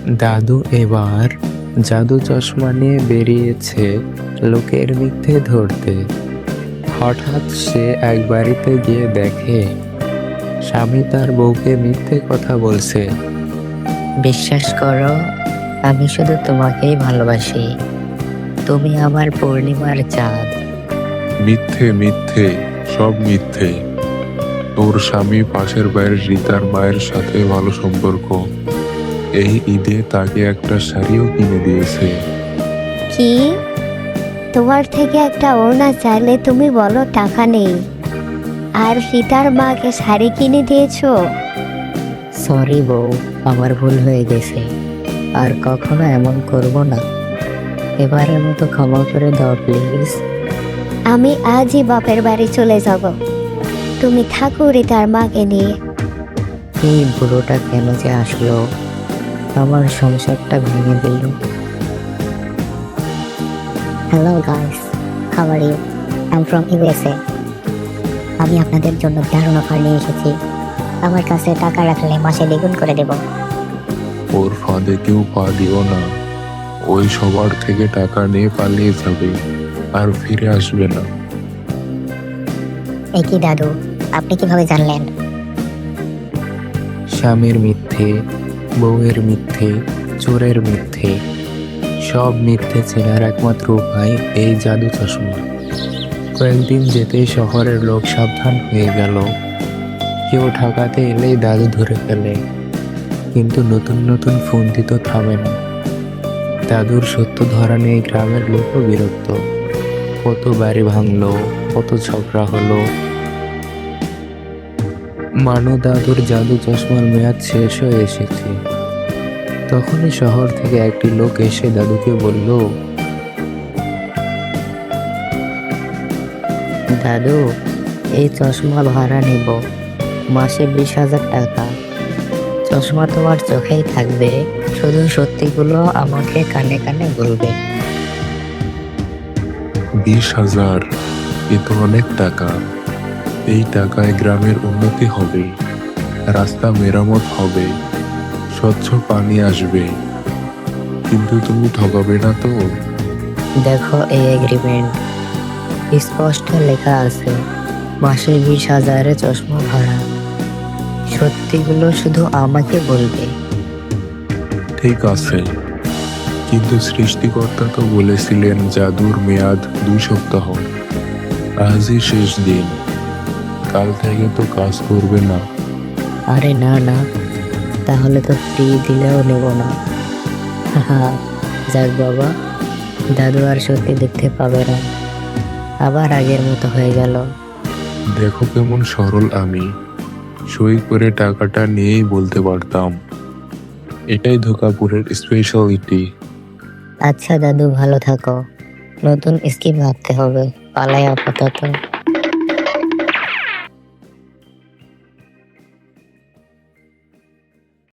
দাদু এবার জাদু চশমা নিয়ে বেরিয়েছে লোকের মিথ্যে ধরতে। হঠাৎ সে এক বাড়িতে গিয়ে দেখে স্বামী তার বউকে মিথ্যে কথা বলছে। বিশ্বাস করো, আমি শুধু তোমাকেই ভালোবাসি। তুমি আমার পূর্ণিমার চাঁদ। মিথ্যে মিথ্যে, সব মিথ্যে। তোর স্বামী পাশের বাড়ির রিতার মায়ের সাথে ভালো সম্পর্ক। এই ঈদে তাকে একটা শাড়িও কিনে দিয়েছে। কি? তোমার থেকে একটা ওড়না চাইলে তুমি বলো টাকা নেই, আর সীতার মাকে শাড়ি কিনে দিয়েছো? সরি বউ, আমার ভুল হয়ে গেছে। আর কখনো এমন করব না। এবারের মতো ক্ষমা করে দাও প্লিজ। আমি আজই বাপের বাড়ি চলে যাব, তুমি থাকো রিতার মাকে নিয়ে। এই বুড়োটা কেন যে আসলো, আমার সংসারটা ভেঙে দিল। Hello guys, how are you? I am from USA. আমি আপনাদের জন্য দারুণ অফার নিয়ে এসেছি। আমার কাছে টাকা রাখলে মাসে দ্বিগুণ করে দেব। ওর ফাঁদে কেউ পা দিও না। ওই সবার থেকে টাকা নিয়ে পালিয়ে যাবে আর ফিরে আসবে না। এই কি দাদু, আপনি কিভাবে জানলেন? স্বামীর মিথ্যে, বউয়ের মিথ্যে, চোরের মিথ্যে, সব মিথ্যে চেনার একমাত্র উপায় এই জাদু চশমা। কয়েকদিন যেতেই শহরের লোক সাবধান হয়ে গেল। কেউ ঠকাতে এলেই দাদু ধরে ফেলে, কিন্তু নতুন নতুন ফন্দি তো থামে না। দাদুর সত্য ধরা নিয়ে গ্রামের লোকও বিরক্ত। কত বাড়ি ভাঙলো, কত ঝগড়া হলো। মানো দাদুর জাদু চশমার মেয়াদ শেষ হয়ে এসেছে। তখনই শহর থেকে একটি লোক এসে দাদুকে বলল, দাদু, এই চশমা ভাড়া নেব, মাসে 20,000 টাকা। চশমা তোমার চোখেই থাকবে, শুধু সত্যিগুলো আমাকে কানে কানে বলবে। 20,000? এ তো অনেক টাকা। এই টাকায় গ্রামের উন্নতি হবে, রাস্তা মেরামত হবে, স্বচ্ছ পানি আসবে। কিন্তু তুমি ঠকাবে না তো? দেখো এই এগ্রিমেন্ট, স্পষ্ট লেখা আছে মাসে 20,000 চশমা ভাড়া। সত্যিগুলো শুধু আমাকে বলবে। ঠিক আছে, কিন্তু সৃষ্টিকর্তা তো বলেছিলেন জাদুর মেয়াদ 2 সপ্তাহ। আজই শেষ দিন, কাল থেকে তো কাজ করবে না। আরে না না, তাহলে তো ফ্রি দিলেও নেব না। হাহা, যাক বাবা, দাদু আর সত্যি দেখতে পাবে না। আবার আগের মতো হয়ে গেল। দেখো কেমন সরল আমি, সই করে টাকাটা নিয়েই বলতে পারতাম। এটাই ধোকাপুরের স্পেশালিটি। আচ্ছা দাদু, ভালো থাকো। নতুন স্কিম ভাবতে হবে, পালাই আপাতত।